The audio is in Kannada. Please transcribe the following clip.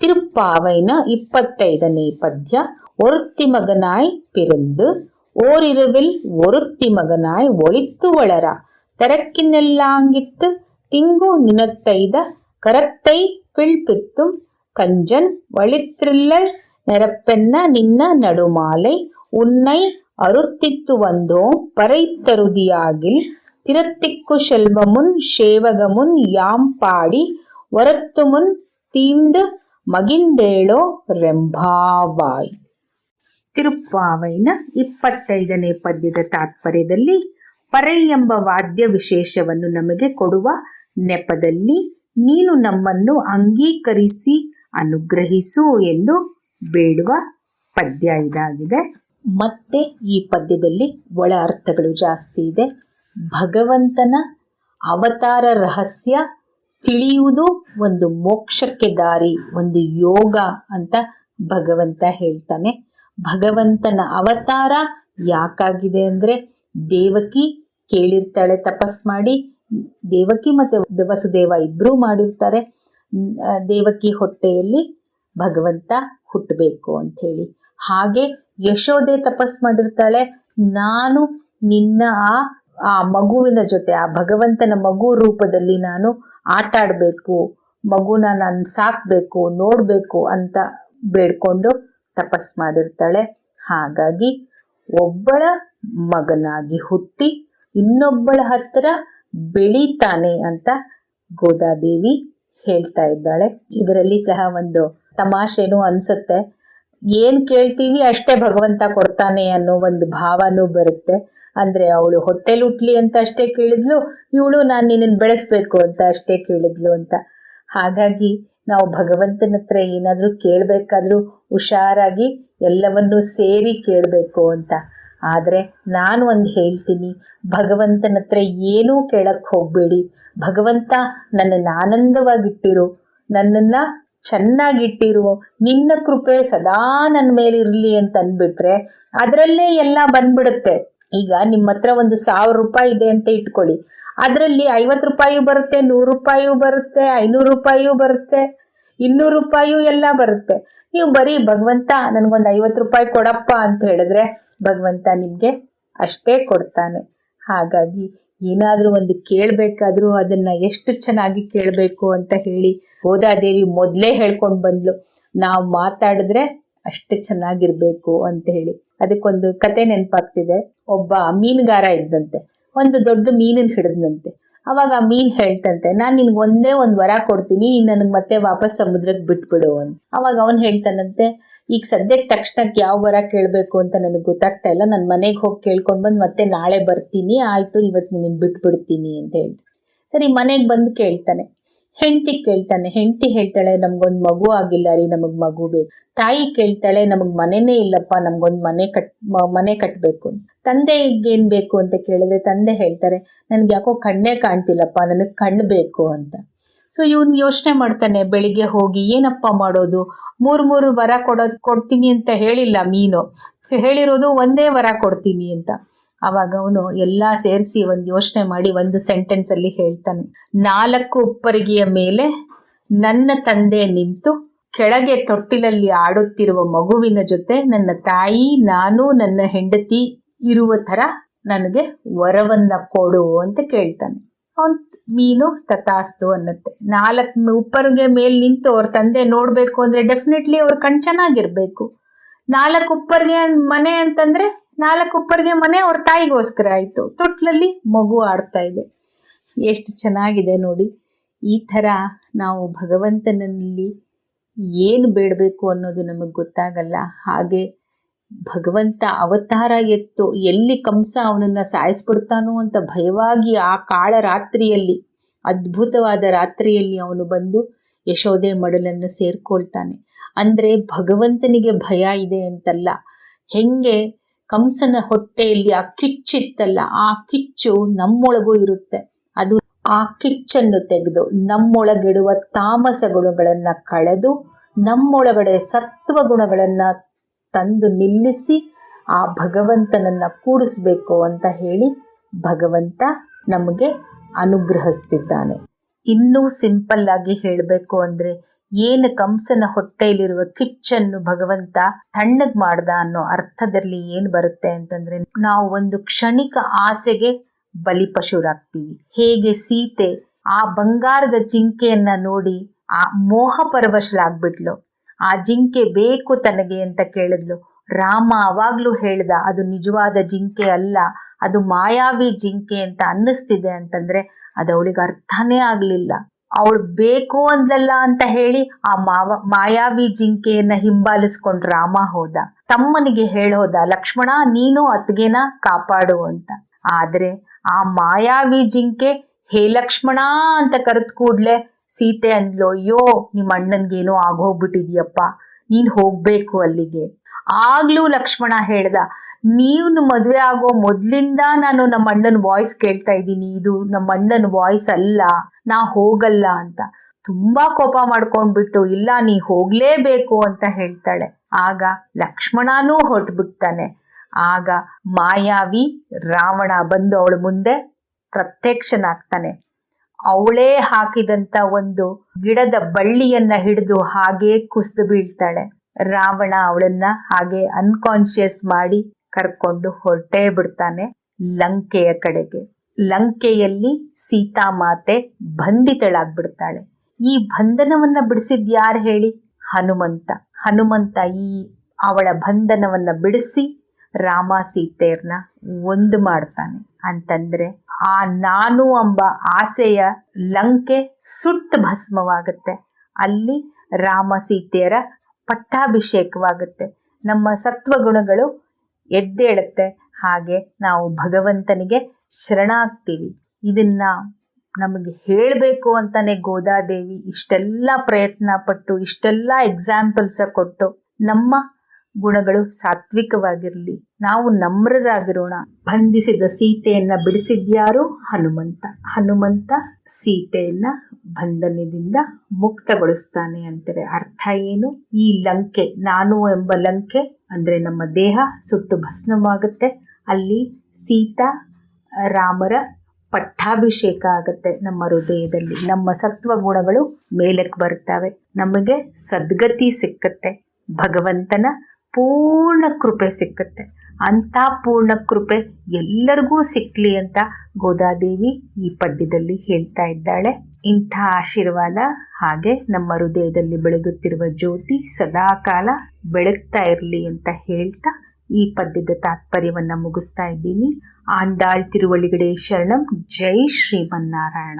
திருப்பாவைன 25ನೇ ಪದ್ಯ. ஒருத்தி மகனாய் பிறந்து ஓரிரவில் ஒருத்தி மகனாய் ஒளித்து வளர தரக்கினெல்லாங்கித்து திங்கு நினத்தைத கரத்தை பிழ்பித்தும் கஞ்சன் வழித்திருள்ளர் ನೆರಪೆನ್ನ ನಿನ್ನ ನಡುಮಾಲೆ ಉನ್ನೈ ಅರುತ್ತಿತ್ತು ವಂದೋಂ ಪರೈತರುದಿಯಾಗಿಲ್ ತಿರತ್ತಿಕ್ಕು ಶೆಲ್ವಮುನ್ ಶೇವಗಮುನ್ ಯಾಮ್ ಪಾಡಿ ವರತ್ತುಮುನ್ ತೀಂದ ಮಗಿಂದೇಳೋ ರೆಂಭಾವಾಯ್. ತಿರುಪ್ಪಾವೈನ 25ನೇ ಪದ್ಯದ ತಾತ್ಪರ್ಯದಲ್ಲಿ ಪರೈ ಎಂಬ ವಾದ್ಯ ವಿಶೇಷವನ್ನು ನಮಗೆ ಕೊಡುವ ನೆಪದಲ್ಲಿ ನೀನು ನಮ್ಮನ್ನು ಅಂಗೀಕರಿಸಿ ಅನುಗ್ರಹಿಸು ಎಂದು ಬೇಡುವ ಪದ್ಯ ಇದಾಗಿದೆ. ಮತ್ತೆ ಈ ಪದ್ಯದಲ್ಲಿ ಒಳ ಅರ್ಥಗಳು ಜಾಸ್ತಿ ಇದೆ. ಭಗವಂತನ ಅವತಾರ ರಹಸ್ಯ ತಿಳಿಯುವುದು ಒಂದು ಮೋಕ್ಷಕ್ಕೆ ದಾರಿ, ಒಂದು ಯೋಗ ಅಂತ ಭಗವಂತ ಹೇಳ್ತಾನೆ. ಭಗವಂತನ ಅವತಾರ ಯಾಕಾಗಿದೆ ಅಂದರೆ, ದೇವಕಿ ಕೇಳಿರ್ತಾಳೆ ತಪಸ್ ಮಾಡಿ, ದೇವಕಿ ಮತ್ತು ವಸುದೇವ ಇಬ್ಬರೂ ಮಾಡಿರ್ತಾರೆ. ದೇವಕಿ ಹೊಟ್ಟೆಯಲ್ಲಿ ಭಗವಂತ ಹುಟ್ಟಬೇಕು ಅಂಥೇಳಿ. ಹಾಗೆ ಯಶೋದೆ ತಪಸ್ ಮಾಡಿರ್ತಾಳೆ, ನಾನು ನಿನ್ನ ಆ ಮಗುವಿನ ಜೊತೆ, ಆ ಭಗವಂತನ ಮಗು ರೂಪದಲ್ಲಿ ನಾನು ಆಟ ಆಡಬೇಕು, ಮಗುನ ನಾನು ಸಾಕಬೇಕು, ನೋಡಬೇಕು ಅಂತ ಬೇಡ್ಕೊಂಡು ತಪಸ್ ಮಾಡಿರ್ತಾಳೆ. ಹಾಗಾಗಿ ಒಬ್ಬಳ ಮಗನಾಗಿ ಹುಟ್ಟಿ ಇನ್ನೊಬ್ಬಳ ಹತ್ರ ಬೆಳೀತಾನೆ ಅಂತ ಗೋದಾದೇವಿ ಹೇಳ್ತಾ ಇದ್ದಾಳೆ. ಇದರಲ್ಲಿ ಸಹ ಒಂದು ತಮಾಷೆನೂ ಅನ್ಸುತ್ತೆ. ಏನು ಕೇಳ್ತೀವಿ ಅಷ್ಟೇ ಭಗವಂತ ಕೊಡ್ತಾನೆ ಅನ್ನೋ ಒಂದು ಭಾವನೂ ಬರುತ್ತೆ. ಅಂದರೆ ಅವಳು ಹೊಟ್ಟೆಲಿ ಹುಟ್ಲಿ ಅಂತ ಅಷ್ಟೇ ಕೇಳಿದ್ಲು, ಇವಳು ನಾನು ನಿನ್ನನ್ನು ಬೆಳೆಸ್ಬೇಕು ಅಂತ ಅಷ್ಟೇ ಕೇಳಿದ್ಲು ಅಂತ. ಹಾಗಾಗಿ ನಾವು ಭಗವಂತನ ಹತ್ರ ಏನಾದರೂ ಕೇಳಬೇಕಾದ್ರೂ ಹುಷಾರಾಗಿ ಎಲ್ಲವನ್ನೂ ಸೇರಿ ಕೇಳಬೇಕು ಅಂತ. ಆದರೆ ನಾನು ಒಂದು ಹೇಳ್ತೀನಿ, ಭಗವಂತನ ಹತ್ರ ಏನೂ ಕೇಳಕ್ಕೆ ಹೋಗಬೇಡಿ. ಭಗವಂತ ನನ್ನನ್ನು ಆನಂದವಾಗಿಟ್ಟಿರು, ನನ್ನನ್ನು ಚೆನ್ನಾಗಿಟ್ಟಿರು, ನಿನ್ನ ಕೃಪೆ ಸದಾ ನನ್ನ ಮೇಲಿರಲಿ ಅಂತ ಅಂದ್ಬಿಟ್ರೆ ಅದರಲ್ಲೇ ಎಲ್ಲ ಬಂದ್ಬಿಡುತ್ತೆ. ಈಗ ನಿಮ್ಮ ಹತ್ರ ಒಂದು 1000 ರೂಪಾಯಿ ಇದೆ ಅಂತ ಇಟ್ಕೊಳ್ಳಿ, ಅದರಲ್ಲಿ 50 ರೂಪಾಯಿ ಬರುತ್ತೆ, 100 ರೂಪಾಯಿಯೂ ಬರುತ್ತೆ, 500 ರೂಪಾಯಿಯೂ ಬರುತ್ತೆ, 200 ರೂಪಾಯಿಯೂ ಎಲ್ಲ ಬರುತ್ತೆ. ನೀವು ಬರೀ ಭಗವಂತ ನನಗೊಂದು 50 ರೂಪಾಯಿ ಕೊಡಪ್ಪ ಅಂತ ಹೇಳಿದ್ರೆ ಭಗವಂತ ನಿಮಗೆ ಅಷ್ಟೇ ಕೊಡ್ತಾನೆ. ಹಾಗಾಗಿ ಏನಾದರೂ ಒಂದು ಕೇಳಬೇಕಾದ್ರೂ ಅದನ್ನು ಎಷ್ಟು ಚೆನ್ನಾಗಿ ಕೇಳಬೇಕು ಅಂತ ಹೇಳಿ ಗೋದಾದೇವಿ ಮೊದಲೇ ಹೇಳ್ಕೊಂಡು ಬಂದ್ಲು, ನಾವು ಮಾತಾಡಿದ್ರೆ ಅಷ್ಟು ಚೆನ್ನಾಗಿರ್ಬೇಕು ಅಂತ ಹೇಳಿ. ಅದಕ್ಕೊಂದು ಕತೆ ನೆನಪಾಗ್ತಿದೆ. ಒಬ್ಬ ಮೀನುಗಾರ ಇದ್ದಂತೆ, ಒಂದು ದೊಡ್ಡ ಮೀನನ್ನು ಹಿಡಿದಂತೆ. ಅವಾಗ ಆ ಮೀನು ಹೇಳ್ತಂತೆ, ನಾನು ನಿನ್ಗೆ ಒಂದೇ ಒಂದು ವರ ಕೊಡ್ತೀನಿ, ನೀನು ನನಗೆ ಮತ್ತೆ ವಾಪಸ್ ಸಮುದ್ರಕ್ಕೆ ಬಿಟ್ಬಿಡು ಅಂತ. ಅವಾಗ ಅವನು ಹೇಳ್ತಾನಂತೆ, ಈಗ ಸದ್ಯಕ್ಕೆ ತಕ್ಷಣಕ್ಕೆ ಯಾವ ವರ ಕೇಳಬೇಕು ಅಂತ ನನಗೆ ಗೊತ್ತಾಗ್ತಾ ಇಲ್ಲ, ನನ್ನ ಮನೆಗೆ ಹೋಗಿ ಕೇಳ್ಕೊಂಡು ಬಂದು ಮತ್ತೆ ನಾಳೆ ಬರ್ತೀನಿ, ಆಯಿತು ಇವತ್ತು ನಿನ್ನನ್ನು ಬಿಟ್ಬಿಡ್ತೀನಿ ಅಂತ ಹೇಳ್ತಾನೆ. ಸರಿ, ಮನೆಗೆ ಬಂದು ಕೇಳ್ತಾನೆ, ಹೆಂಡತಿ ಕೇಳ್ತಾನೆ. ಹೆಂಡತಿ ಹೇಳ್ತಾಳೆ, ನಮಗೊಂದು ಮಗು ಆಗಿಲ್ಲ ರೀ, ನಮಗೆ ಮಗು ಬೇಕು. ತಾಯಿ ಕೇಳ್ತಾಳೆ, ನಮಗೆ ಮನೆನೇ ಇಲ್ಲಪ್ಪ, ನಮಗೊಂದು ಮನೆ ಕಟ್ಟಬೇಕು. ತಂದೆಗೆ ಏನು ಬೇಕು ಅಂತ ಕೇಳಿದ್ರೆ ತಂದೆ ಹೇಳ್ತಾರೆ, ನನಗೆ ಯಾಕೋ ಕಣ್ಣೇ ಕಾಣ್ತಿಲ್ಲಪ್ಪ, ನನಗೆ ಕಣ್ಣು ಬೇಕು ಅಂತ. ಸೊ ಇವನು ಯೋಚನೆ ಮಾಡ್ತಾನೆ, ಬೆಳಿಗ್ಗೆ ಹೋಗಿ ಏನಪ್ಪ ಮಾಡೋದು, 3 ವರ ಕೊಡ್ತೀನಿ ಅಂತ ಹೇಳಿಲ್ಲ ಮೀನು, ಹೇಳಿರೋದು ಒಂದೇ ವರ ಕೊಡ್ತೀನಿ ಅಂತ. ಆವಾಗ ಅವನು ಎಲ್ಲ ಸೇರಿಸಿ ಒಂದು ಯೋಚನೆ ಮಾಡಿ ಒಂದು ಸೆಂಟೆನ್ಸಲ್ಲಿ ಹೇಳ್ತಾನೆ, 4 ಉಪ್ಪರಿಗೆಯ ಮೇಲೆ ನನ್ನ ತಂದೆ ನಿಂತು ಕೆಳಗೆ ತೊಟ್ಟಿಲಲ್ಲಿ ಆಡುತ್ತಿರುವ ಮಗುವಿನ ಜೊತೆ ನನ್ನ ತಾಯಿ, ನಾನು, ನನ್ನ ಹೆಂಡತಿ ಇರುವ ಥರ ನನಗೆ ವರವನ್ನ ಕೊಡು ಅಂತ ಕೇಳ್ತಾನೆ. ಅವನು ಮೀನು ತಥಾಸ್ತು ಅನ್ನತ್ತೆ. 4 ಉಪ್ಪರಿಗೆ ಮೇಲೆ ನಿಂತು ಅವ್ರ ತಂದೆ ನೋಡಬೇಕು ಅಂದರೆ ಡೆಫಿನೆಟ್ಲಿ ಅವ್ರ ಕಣ್ ಚೆನ್ನಾಗಿರ್ಬೇಕು. 4 ಉಪ್ಪರಿಗೆ ಮನೆ ಅಂತಂದರೆ 4 ಉಪ್ಪರಿಗೆ ಮನೆ ಅವ್ರ ತಾಯಿಗೋಸ್ಕರ ಆಯಿತು. ತೊಟ್ಲಲ್ಲಿ ಮಗು ಆಡ್ತಾ ಇದೆ. ಎಷ್ಟು ಚೆನ್ನಾಗಿದೆ ನೋಡಿ. ಈ ಥರ ನಾವು ಭಗವಂತನಲ್ಲಿ ಏನು ಬೇಡಬೇಕು ಅನ್ನೋದು ನಮಗೆ ಗೊತ್ತಾಗಲ್ಲ. ಹಾಗೆ ಭಗವಂತ ಅವತಾರ ಎತ್ತು ಎಲ್ಲಿ ಕಂಸ ಅವನನ್ನು ಸಾಯಿಸ್ಬಿಡ್ತಾನೋ ಅಂತ ಭಯವಾಗಿ ಆ ಕಾಳ ರಾತ್ರಿಯಲ್ಲಿ, ಅದ್ಭುತವಾದ ರಾತ್ರಿಯಲ್ಲಿ ಅವನು ಬಂದು ಯಶೋದೆ ಮಡಲನ್ನು ಸೇರ್ಕೊಳ್ತಾನೆ. ಅಂದರೆ ಭಗವಂತನಿಗೆ ಭಯ ಇದೆ ಅಂತಲ್ಲ, ಹೆಂಗೆ ಕಂಸನ ಹೊಟ್ಟೆಯಲ್ಲಿ ಆ ಕಿಚ್ಚಿತ್ತಲ್ಲ, ಆ ಕಿಚ್ಚು ನಮ್ಮೊಳಗೂ ಇರುತ್ತೆ. ಅದು ಆ ಕಿಚ್ಚನ್ನು ತೆಗೆದು ನಮ್ಮೊಳಗಿಡುವ ತಾಮಸ ಗುಣಗಳನ್ನು ಕಳೆದು ನಮ್ಮೊಳಗಡೆ ಸತ್ವ ಗುಣಗಳನ್ನು ತಂದು ನಿಲ್ಲಿಸಿ ಆ ಭಗವಂತನನ್ನು ಕೂಡಿಸ್ಬೇಕು ಅಂತ ಹೇಳಿ ಭಗವಂತ ನಮಗೆ ಅನುಗ್ರಹಿಸ್ತಿದ್ದಾನೆ. ಇನ್ನೂ ಸಿಂಪಲ್ ಆಗಿ ಹೇಳಬೇಕು ಅಂದರೆ ಏನು ಕಂಸನ ಹೊಟ್ಟೆಯಲ್ಲಿರುವ ಕಿಚ್ಚನ್ನು ಭಗವಂತ ತಣ್ಣಗ್ ಮಾಡ್ದ ಅನ್ನೋ ಅರ್ಥದಲ್ಲಿ ಏನ್ ಬರುತ್ತೆ ಅಂತಂದ್ರೆ, ನಾವು ಒಂದು ಕ್ಷಣಿಕ ಆಸೆಗೆ ಬಲಿಪಶುರಾಗ್ತೀವಿ. ಹೇಗೆ ಸೀತೆ ಆ ಬಂಗಾರದ ಜಿಂಕೆಯನ್ನ ನೋಡಿ ಆ ಮೋಹ ಪರವಶಳಾಗ್ಬಿಟ್ಲು. ಆ ಜಿಂಕೆ ಬೇಕು ತನಗೆ ಅಂತ ಕೇಳಿದ್ಲು. ರಾಮ ಅವಾಗ್ಲೂ ಹೇಳ್ದ ಅದು ನಿಜವಾದ ಜಿಂಕೆ ಅಲ್ಲ, ಅದು ಮಾಯಾವಿ ಜಿಂಕೆ ಅಂತ ಅನ್ನಿಸ್ತಿದೆ ಅಂತಂದ್ರೆ ಅದು ಅವಳಿಗೆ ಅರ್ಥನೇ ಆಗ್ಲಿಲ್ಲ. ಅವಳು ಬೇಕು ಅಂದ್ಲಲ್ಲ ಅಂತ ಹೇಳಿ ಆ ಮಾಯಾವಿ ಜಿಂಕೆಯನ್ನ ಹಿಂಬಾಲಿಸ್ಕೊಂಡ್ ರಾಮ ಹೋದ. ತಮ್ಮನಿಗೆ ಹೇಳೋದ, ಲಕ್ಷ್ಮಣ ನೀನು ಅತ್ಗೆನ ಕಾಪಾಡು ಅಂತ. ಆದ್ರೆ ಆ ಮಾಯಾವಿ ಜಿಂಕೆ ಹೇ ಲಕ್ಷ್ಮಣ ಅಂತ ಕರೆದ್ ಕೂಡ್ಲೆ ಸೀತೆ ಅಂದ್ಲು, ಅಯ್ಯೋ ನಿಮ್ಮ ಅಣ್ಣನ್ಗೇನೋ ಆಗೋಗ್ಬಿಟ್ಟಿದ್ಯಪ್ಪ, ನೀನ್ ಹೋಗ್ಬೇಕು ಅಲ್ಲಿಗೆ. ಆಗ್ಲೂ ಲಕ್ಷ್ಮಣ ಹೇಳ್ದ, ನೀನು ಮದ್ವೆ ಆಗೋ ಮೊದ್ಲಿಂದ ನಾನು ನಮ್ಮ ಅಣ್ಣನ ವಾಯ್ಸ್ ಕೇಳ್ತಾ ಇದ್ದೀನಿ, ಇದು ನಮ್ಮ ಅಣ್ಣನ ವಾಯ್ಸ್ ಅಲ್ಲ, ನಾ ಹೋಗಲ್ಲ ಅಂತ. ತುಂಬಾ ಕೋಪ ಮಾಡ್ಕೊಂಡ್ಬಿಟ್ಟು ಇಲ್ಲ ನೀ ಹೋಗ್ಲೇಬೇಕು ಅಂತ ಹೇಳ್ತಾಳೆ. ಆಗ ಲಕ್ಷ್ಮಣನೂ ಹೊರಟ್ಬಿಡ್ತಾನೆ. ಆಗ ಮಾಯಾವಿ ರಾವಣ ಬಂದು ಅವಳ ಮುಂದೆ ಪ್ರತ್ಯಕ್ಷನಾಗ್ತಾನೆ. ಅವಳೇ ಹಾಕಿದಂತ ಒಂದು ಗಿಡದ ಬಳ್ಳಿಯನ್ನ ಹಿಡಿದು ಹಾಗೆ ಕುಸಿದು ಬೀಳ್ತಾಳೆ. ರಾವಣ ಅವಳನ್ನ ಹಾಗೆ ಅನ್ಕಾನ್ಶಿಯಸ್ ಮಾಡಿ ಕರ್ಕೊಂಡು ಹೊರಟೇ ಬಿಡ್ತಾನೆ ಲಂಕೆಯ ಕಡೆಗೆ. ಲಂಕೆಯಲ್ಲಿ ಸೀತಾಮಾತೆ ಬಂಧಿತಳಾಗ್ಬಿಡ್ತಾಳೆ. ಈ ಬಂಧನವನ್ನ ಬಿಡಿಸಿದ್ ಯಾರು ಹೇಳಿ? ಹನುಮಂತ. ಹನುಮಂತ ಈ ಅವಳ ಬಂಧನವನ್ನ ಬಿಡಿಸಿ ರಾಮ ಸೀತೆಯರ್ನ ಒಂದು ಮಾಡ್ತಾನೆ. ಅಂತಂದ್ರೆ ಆ ನಾನು ಎಂಬ ಆಸೆಯ ಲಂಕೆ ಸುಟ್ಟು ಭಸ್ಮವಾಗುತ್ತೆ. ಅಲ್ಲಿ ರಾಮ ಸೀತೆಯರ ಪಟ್ಟಾಭಿಷೇಕವಾಗುತ್ತೆ. ನಮ್ಮ ಸತ್ವಗುಣಗಳು ಎದ್ದೇಳುತ್ತೆ. ಹಾಗೆ ನಾವು ಭಗವಂತನಿಗೆ ಶರಣಾಗ್ತೀವಿ. ಇದನ್ನ ನಮಗೆ ಹೇಳಬೇಕು ಅಂತಾನೆ ಗೋದಾದೇವಿ ಇಷ್ಟೆಲ್ಲ ಪ್ರಯತ್ನ ಪಟ್ಟು ಇಷ್ಟೆಲ್ಲ ಎಕ್ಸಾಂಪಲ್ಸ್ ಕೊಟ್ಟು ನಮ್ಮ ಗುಣಗಳು ಸಾತ್ವಿಕವಾಗಿರಲಿ, ನಾವು ನಮ್ರರಾಗಿರೋಣ. ಬಂಧಿಸಿದ ಸೀತೆಯನ್ನ ಬಿಡಿಸಿದ್ಯಾರು? ಹನುಮಂತ. ಹನುಮಂತ ಸೀತೆಯನ್ನ ಬಂಧನದಿಂದ ಮುಕ್ತಗೊಳಿಸ್ತಾನೆ ಅಂತಾರೆ. ಅರ್ಥ ಏನು? ಈ ಲಂಕೆ, ನಾನು ಎಂಬ ಲಂಕೆ ಅಂದ್ರೆ ನಮ್ಮ ದೇಹ ಸುಟ್ಟು ಭಸ್ಮವಾಗುತ್ತೆ. ಅಲ್ಲಿ ಸೀತಾ ರಾಮರ ಪಟ್ಟಾಭಿಷೇಕ ಆಗುತ್ತೆ ನಮ್ಮ ಹೃದಯದಲ್ಲಿ. ನಮ್ಮ ಸತ್ವ ಗುಣಗಳು ಮೇಲಕ್ಕೆ ಬರ್ತವೆ. ನಮಗೆ ಸದ್ಗತಿ ಸಿಕ್ಕತ್ತೆ. ಭಗವಂತನ ಪೂರ್ಣ ಕೃಪೆ ಸಿಕ್ಕತ್ತೆ. ಅಂತ ಪೂರ್ಣ ಕೃಪೆ ಎಲ್ಲರಿಗೂ ಸಿಕ್ಲಿ ಅಂತ ಗೋದಾದೇವಿ ಈ ಪದ್ಯದಲ್ಲಿ ಹೇಳ್ತಾ ಇದ್ದಾಳೆ. ಇಂಥ ಆಶೀರ್ವಾದ ಹಾಗೆ ನಮ್ಮ ಹೃದಯದಲ್ಲಿ ಬೆಳಗುತ್ತಿರುವ ಜ್ಯೋತಿ ಸದಾಕಾಲ ಬೆಳಗ್ತಾ ಇರಲಿ ಅಂತ ಹೇಳ್ತಾ ಈ ಪದ್ಯದ ತಾತ್ಪರ್ಯವನ್ನ ಮುಗಿಸ್ತಾ ಇದ್ದೀನಿ. ಆಂಡಾಳ್ ತಿರುವಳಿಗಡೆ ಶರಣಂ. ಜೈ ಶ್ರೀಮನ್ನಾರಾಯಣ.